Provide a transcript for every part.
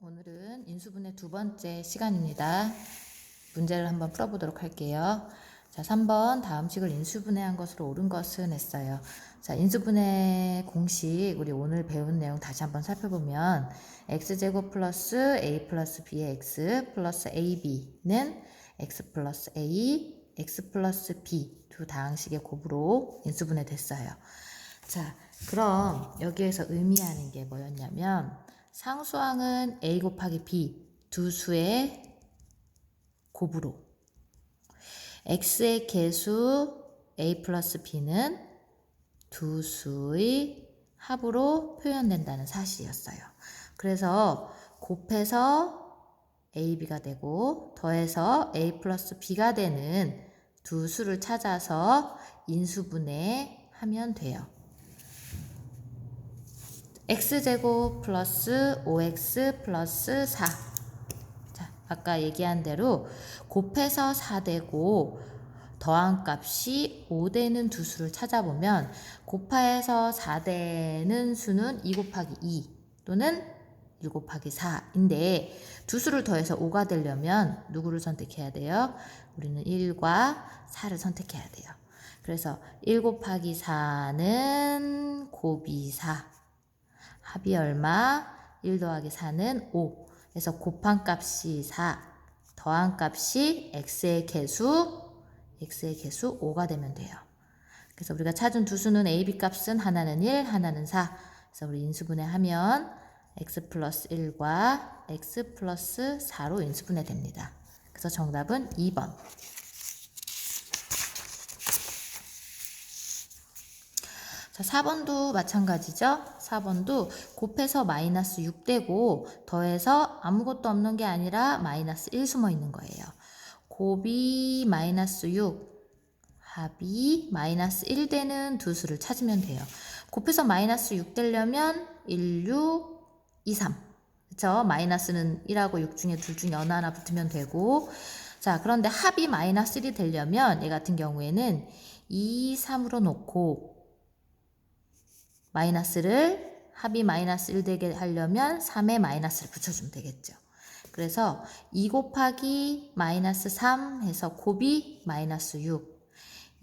오늘은 인수분해 두 번째 시간입니다. 문제를 한번 풀어보도록 할게요. 자, 3번 다음 식을 인수분해한 것으로 옳은 것은 했어요. 자, 인수분해 공식 우리 오늘 배운 내용 다시 한번 살펴보면 x제곱 플러스 a 플러스 b의 x 플러스 ab는 x 플러스 a, x 플러스 b 두 다항식의 곱으로 인수분해 됐어요. 자, 그럼 여기에서 의미하는 게 뭐였냐면 상수항은 a 곱하기 b 두 수의 곱으로 x의 개수 a 플러스 b는 두 수의 합으로 표현된다는 사실이었어요. 그래서 곱해서 ab가 되고 더해서 a 플러스 b가 되는 두 수를 찾아서 인수분해하면 돼요. x제곱 플러스 5x 플러스 4. 자, 아까 얘기한 대로 곱해서 4되고 더한 값이 5되는 두 수를 찾아보면 곱해서 4되는 수는 2 곱하기 2 또는 1 곱하기 4인데 두 수를 더해서 5가 되려면 누구를 선택해야 돼요? 우리는 1과 4를 선택해야 돼요. 그래서 1 곱하기 4는 곱이 4. 합이 얼마? 1 더하기 4는 5. 그래서 곱한 값이 4, 더한 값이 x의 개수 5가 되면 돼요. 그래서 우리가 찾은 두 수는 a, b 값은 하나는 1, 하나는 4. 그래서 우리 인수분해하면 x 플러스 1과 x 플러스 4로 인수분해 됩니다. 그래서 정답은 2번. 자, 4번도 마찬가지죠. 4번도 곱해서 마이너스 6 되고 더해서 아무것도 없는 게 아니라 마이너스 1 숨어 있는 거예요. 곱이 마이너스 6, 합이 마이너스 1 되는 두 수를 찾으면 돼요. 곱해서 마이너스 6 되려면 1, 6, 2, 3. 그쵸? 마이너스는 1하고 6 중에 둘 중에 어느 하나 붙으면 되고, 자, 그런데 합이 마이너스 1이 되려면 얘 같은 경우에는 2, 3으로 놓고 마이너스를 합이 마이너스 1 되게 하려면 3에 마이너스를 붙여주면 되겠죠. 그래서 2 곱하기 마이너스 3 해서 곱이 마이너스 6,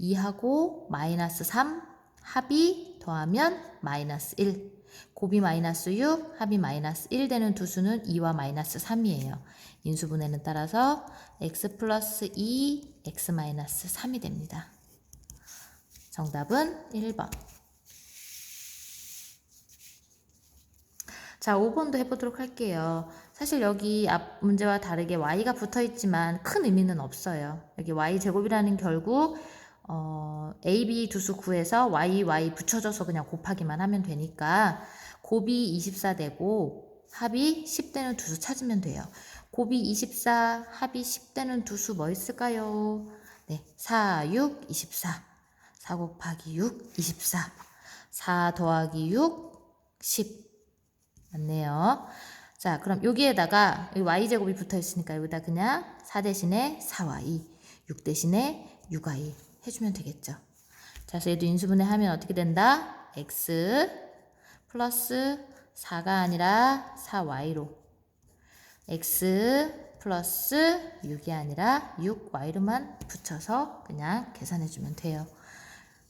2하고 마이너스 3, 합이 더하면 마이너스 1, 곱이 마이너스 6, 합이 마이너스 1 되는 두 수는 2와 마이너스 3이에요. 인수분해는 따라서 x 플러스 2, x 마이너스 3이 됩니다. 정답은 1번. 자, 5번도 해보도록 할게요. 사실 여기 앞 문제와 다르게 y가 붙어 있지만 큰 의미는 없어요. 여기 y제곱이라는 결국 a, b 두 수 구해서 y 붙여줘서 그냥 곱하기만 하면 되니까 곱이 24 되고 합이 10 되는 두 수 찾으면 돼요. 곱이 24, 합이 10 되는 두 수 뭐 있을까요? 네, 4, 6, 24. 4 곱하기 6, 24. 4 더하기 6, 10. 맞네요. 자, 그럼 여기에다가 y제곱이 붙어 있으니까 여기다 그냥 4 대신에 4y, 6 대신에 6y 해주면 되겠죠. 자, 그래서 얘도 인수분해 하면 어떻게 된다? x 플러스 4가 아니라 4y로 x 플러스 6이 아니라 6y로만 붙여서 그냥 계산해주면 돼요.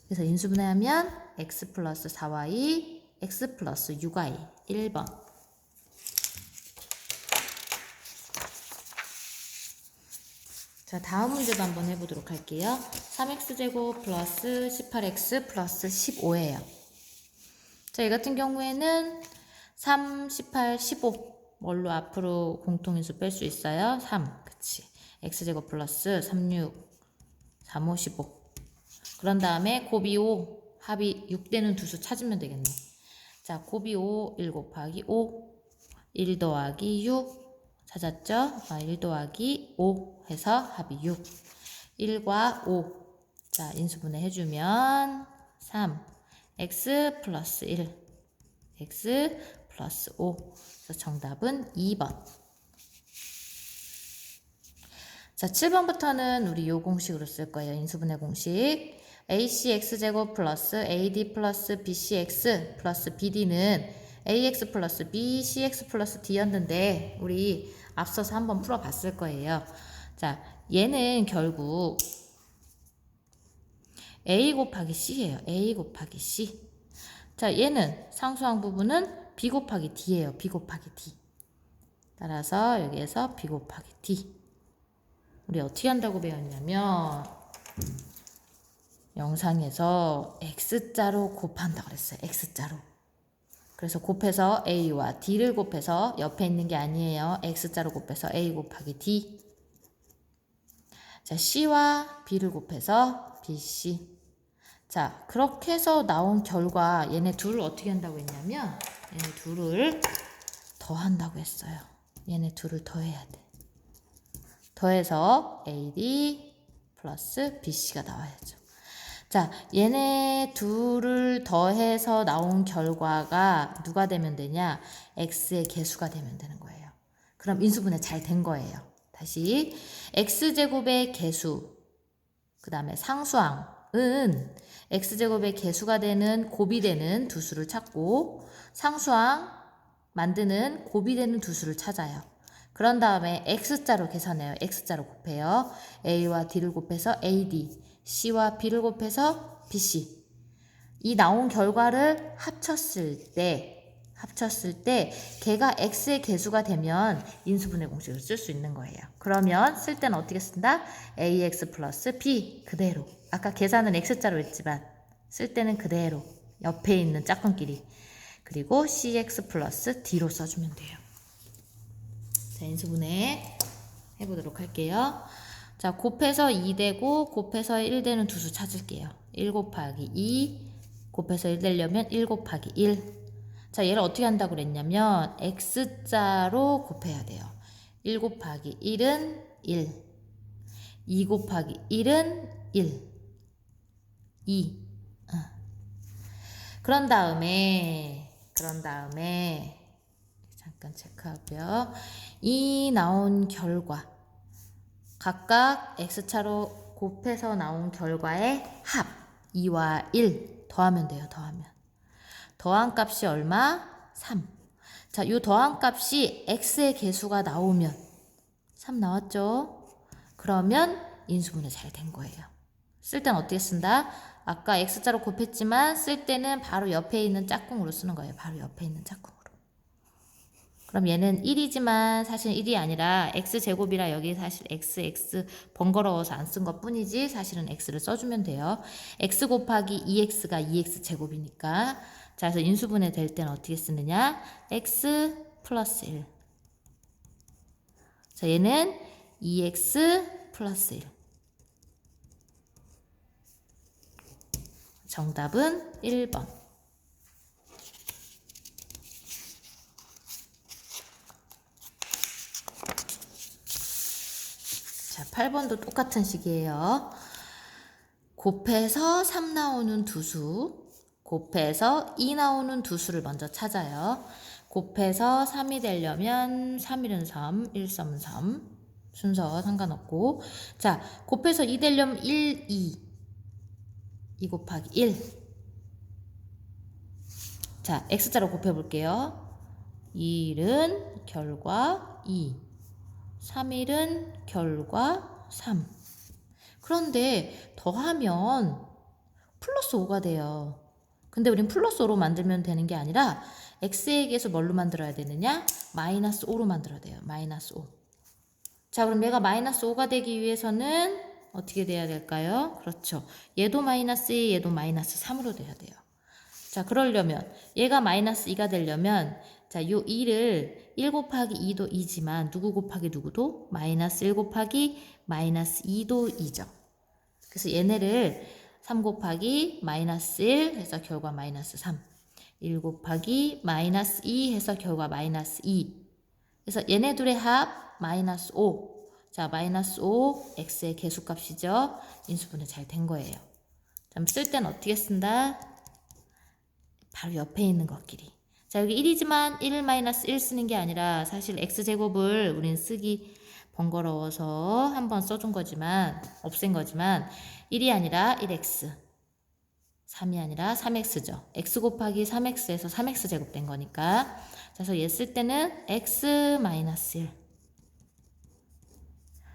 그래서 인수분해하면 x 플러스 4y, x 플러스 6y 1번. 자, 다음 문제도 한번 해보도록 할게요. 3x제곱 플러스 18x 플러스 15예요. 자, 이 같은 경우에는 3, 18, 15 뭘로 앞으로 공통인수 뺄 수 있어요? 3, 그치. x제곱 플러스 36, 35, 15. 그런 다음에 곱이 5, 합이 6 되는 두 수 찾으면 되겠네. 자, 곱이 5, 1 곱하기 5, 1 더하기 6 찾았죠? 1 더하기 5 해서 합이 6. 1과 5. 자, 인수분해 해주면 3. x 플러스 1. x 플러스 5. 그래서 정답은 2번. 자, 7번부터는 우리 요 공식으로 쓸 거예요. 인수분해 공식. AC x제곱 플러스 AD 플러스 BC x 플러스 BD는 ax 플러스 b, cx 플러스 d였는데 우리 앞서서 한번 풀어봤을 거예요. 자, 얘는 결국 a 곱하기 c예요. a 곱하기 c. 자, 얘는 상수항 부분은 b 곱하기 d예요. b 곱하기 d. 따라서 여기에서 b 곱하기 d. 우리 어떻게 한다고 배웠냐면 영상에서 x자로 곱한다고 그랬어요. x자로. 그래서 곱해서 a와 d를 곱해서 옆에 있는 게 아니에요. x자로 곱해서 a 곱하기 d. 자, c와 b를 곱해서 bc. 자, 그렇게 해서 나온 결과 얘네 둘을 어떻게 한다고 했냐면 얘네 둘을 더한다고 했어요. 얘네 둘을 더해야 돼. 더해서 AD 플러스 BC가 나와야죠. 자, 얘네 둘을 더해서 나온 결과가 누가 되면 되냐? X의 개수가 되면 되는 거예요. 그럼 인수분해 잘 된 거예요. 다시 X제곱의 개수, 그 다음에 상수항은 X제곱의 개수가 되는 곱이 되는 두 수를 찾고 상수항 만드는 곱이 되는 두 수를 찾아요. 그런 다음에 X자로 계산해요. X자로 곱해요. A와 D를 곱해서 AD, C와 B를 곱해서 BC. 이 나온 결과를 합쳤을 때 걔가 X의 개수가 되면 인수분해 공식을 쓸 수 있는 거예요. 그러면 쓸 때는 어떻게 쓴다? AX 플러스 B 그대로. 아까 계산은 X자로 했지만 쓸 때는 그대로 옆에 있는 짝꿍끼리. 그리고 CX 플러스 D로 써주면 돼요. 자, 인수분해 해보도록 할게요. 자, 곱해서 2 되고 곱해서 1 되는 두 수 찾을게요. 1 곱하기 2 곱해서 1 되려면 1 곱하기 1. 자, 얘를 어떻게 한다고 그랬냐면 X자로 곱해야 돼요. 1 곱하기 1은 1. 2 곱하기 1은 1. 2. 그런 다음에 잠깐 체크하고요. 이 나온 결과 각각 X차로 곱해서 나온 결과의 합 2와 1 더하면 돼요. 더한 값이 얼마? 3. 자, 이 더한 값이 X의 개수가 나오면 3 나왔죠? 그러면 인수분해 잘 된 거예요. 쓸 때는 어떻게 쓴다? 아까 X자로 곱했지만 쓸 때는 바로 옆에 있는 짝꿍으로 쓰는 거예요. 바로 옆에 있는 짝꿍으로. 그럼 얘는 1이지만 사실 1이 아니라 X제곱이라 여기 사실 X 번거로워서 안 쓴 것 뿐이지 사실은 X를 써주면 돼요. X 곱하기 2X가 2X제곱이니까. 자, 그래서 인수분해 될 때는 어떻게 쓰느냐? X 플러스 1. 자, 얘는 2X 플러스 1. 정답은 1번. 자, 8번도 똑같은 식이에요. 곱해서 3 나오는 두 수, 곱해서 2 나오는 두 수를 먼저 찾아요. 곱해서 3이 되려면 3일은 3, 1, 3은 3. 순서 상관없고. 자, 곱해서 2 되려면 1, 2. 2 곱하기 1. 자, X자로 곱해볼게요. 1은 결과 2. 3일은 결과 3. 그런데 더하면 플러스 5가 돼요. 근데 우린 플러스 5로 만들면 되는 게 아니라 X의 개수 뭘로 만들어야 되느냐? 마이너스 5로 만들어야 돼요. 마이너스 5. 자, 그럼 얘가 마이너스 5가 되기 위해서는 어떻게 돼야 될까요? 그렇죠. 얘도 마이너스 2, 얘도 마이너스 3으로 돼야 돼요. 자, 그러려면 얘가 마이너스 2가 되려면 자, 요 2를 1 곱하기 2도 2지만 누구 곱하기 누구도? 마이너스 1 곱하기 마이너스 2도 2죠. 그래서 얘네를 3 곱하기 마이너스 1 해서 결과 마이너스 3. 1 곱하기 마이너스 2 해서 결과 마이너스 2. 그래서 얘네 둘의 합 마이너스 5. 자, 마이너스 5 x의 개수값이죠. 인수분해 잘 된 거예요. 자, 쓸 때는 어떻게 쓴다? 바로 옆에 있는 것끼리. 자, 여기 1이지만 1 마이너스 1 쓰는 게 아니라 사실 x제곱을 우린 쓰기 번거로워서 한번 써준 거지만 없앤 거지만 1이 아니라 1x 3이 아니라 3x죠. x 곱하기 3x에서 3x 제곱된 거니까. 자, 그래서 얘 쓸 때는 x 마이너스 1,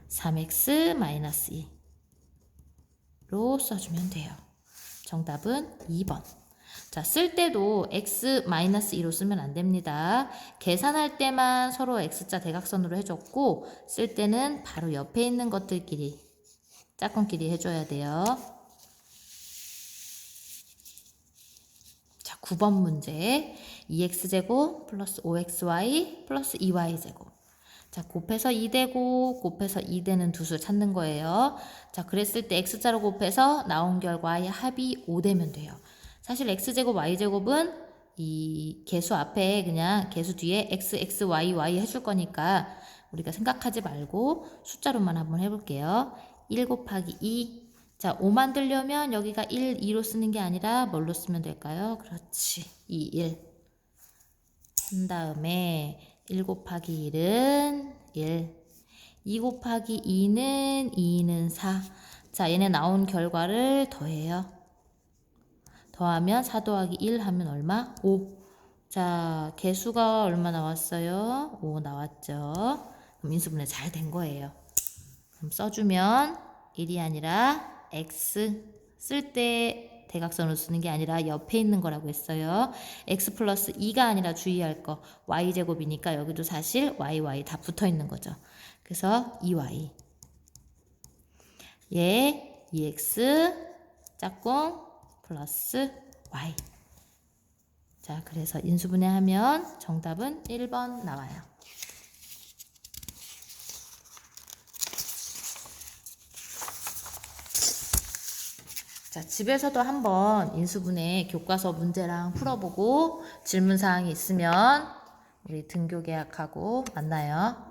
3x 마이너스 2로 써주면 돼요. 정답은 2번. 자, 쓸 때도 x 마이너스 2로 쓰면 안 됩니다. 계산할 때만 서로 x자 대각선으로 해줬고, 쓸 때는 바로 옆에 있는 것들끼리, 짝꿍끼리 해줘야 돼요. 자, 9번 문제. 2x제곱 플러스 5xy 플러스 2y제곱. 자, 곱해서 2되고 곱해서 2되는 두 수 찾는 거예요. 자, 그랬을 때 x자로 곱해서 나온 결과의 합이 5되면 돼요. 사실 x제곱 y제곱은 이 개수 앞에 그냥 개수 뒤에 x, x, y, y 해줄 거니까 우리가 생각하지 말고 숫자로만 한번 해볼게요. 1 곱하기 2. 자, 5 만들려면 여기가 1, 2로 쓰는 게 아니라 뭘로 쓰면 될까요? 그렇지. 2, 1. 한 다음에 1 곱하기 1은 1. 2 곱하기 2는 4. 자, 얘네 나온 결과를 더해요. 더하면 4 더하기 1 하면 얼마? 5. 자, 개수가 얼마 나왔어요? 5 나왔죠. 그럼 인수분해 잘 된 거예요. 그럼 써주면 1이 아니라 x. 쓸 때 대각선으로 쓰는 게 아니라 옆에 있는 거라고 했어요. x 플러스 2가 아니라 주의할 거 y제곱이니까 여기도 사실 y 다 붙어 있는 거죠. 그래서 2y. 얘 2x 짝꿍 플러스 y. 자, 그래서 인수분해하면 정답은 1번 나와요. 자, 집에서도 한번 인수분해 교과서 문제랑 풀어보고 질문사항이 있으면 우리 등교 계약하고 만나요.